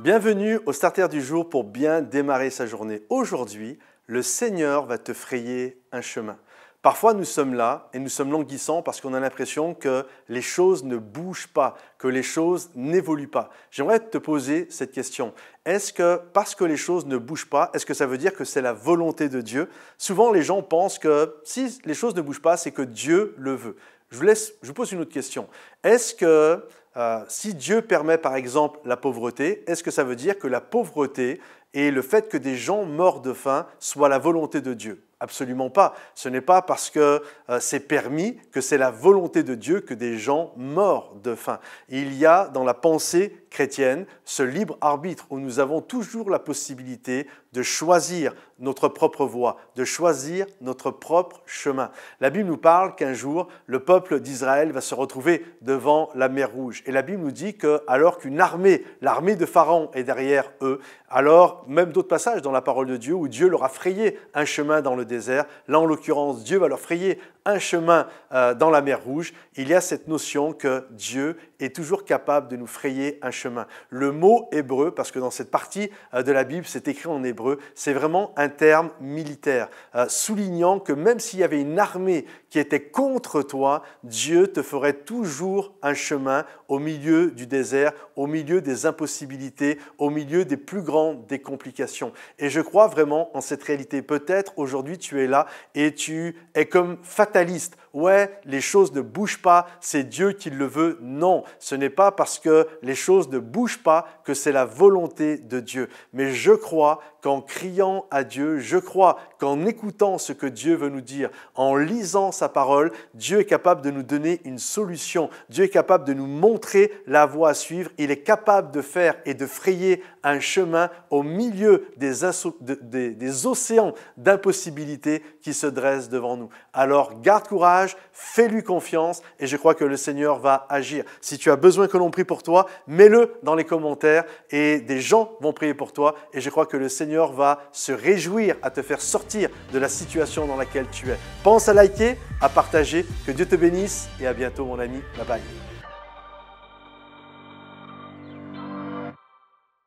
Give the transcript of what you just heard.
Bienvenue au Starter du jour pour bien démarrer sa journée. Aujourd'hui, le Seigneur va te frayer un chemin. Parfois, nous sommes là et nous sommes languissants parce qu'on a l'impression que les choses ne bougent pas, que les choses n'évoluent pas. J'aimerais te poser cette question. Est-ce que parce que les choses ne bougent pas, est-ce que ça veut dire que c'est la volonté de Dieu? Souvent, les gens pensent que si les choses ne bougent pas, c'est que Dieu le veut. Je vous pose une autre question. Est-ce que si Dieu permet par exemple la pauvreté, est-ce que ça veut dire que la pauvreté et le fait que des gens meurent de faim soit la volonté de Dieu? Absolument pas. Ce n'est pas parce que c'est permis que c'est la volonté de Dieu que des gens meurent de faim. Il y a dans la pensée chrétienne ce libre arbitre où nous avons toujours la possibilité de choisir notre propre voie, de choisir notre propre chemin. La Bible nous parle qu'un jour, le peuple d'Israël va se retrouver devant la mer Rouge. Et la Bible nous dit que alors qu'une armée, l'armée de Pharaon est derrière eux, alors même d'autres passages dans la parole de Dieu où Dieu leur a frayé un chemin dans le désert, là en l'occurrence Dieu va leur frayer un chemin dans la mer Rouge, il y a cette notion que Dieu est toujours capable de nous frayer un chemin. Le mot hébreu, parce que dans cette partie de la Bible, c'est écrit en hébreu, c'est vraiment un terme militaire, soulignant que même s'il y avait une armée qui était contre toi, Dieu te ferait toujours un chemin au milieu du désert, au milieu des impossibilités, au milieu des plus grandes des complications. Et je crois vraiment en cette réalité. Peut-être aujourd'hui tu es là et tu es comme fataliste. Ouais, les choses ne bougent pas, c'est Dieu qui le veut. Non, ce n'est pas parce que les choses ne bougent pas que c'est la volonté de Dieu. Mais je crois qu'en criant à Dieu, je crois qu'en écoutant ce que Dieu veut nous dire, en lisant sa parole, Dieu est capable de nous donner une solution. Dieu est capable de nous montrer la voie à suivre. Il est capable de faire et de frayer un chemin au milieu des océans d'impossibilités qui se dressent devant nous. Alors, garde courage, fais-lui confiance et je crois que le Seigneur va agir. Si tu as besoin que l'on prie pour toi, mets-le dans les commentaires et des gens vont prier pour toi et je crois que le Seigneur va se réjouir à te faire sortir de la situation dans laquelle tu es. Pense à liker, à partager, que Dieu te bénisse et à bientôt mon ami. Bye bye.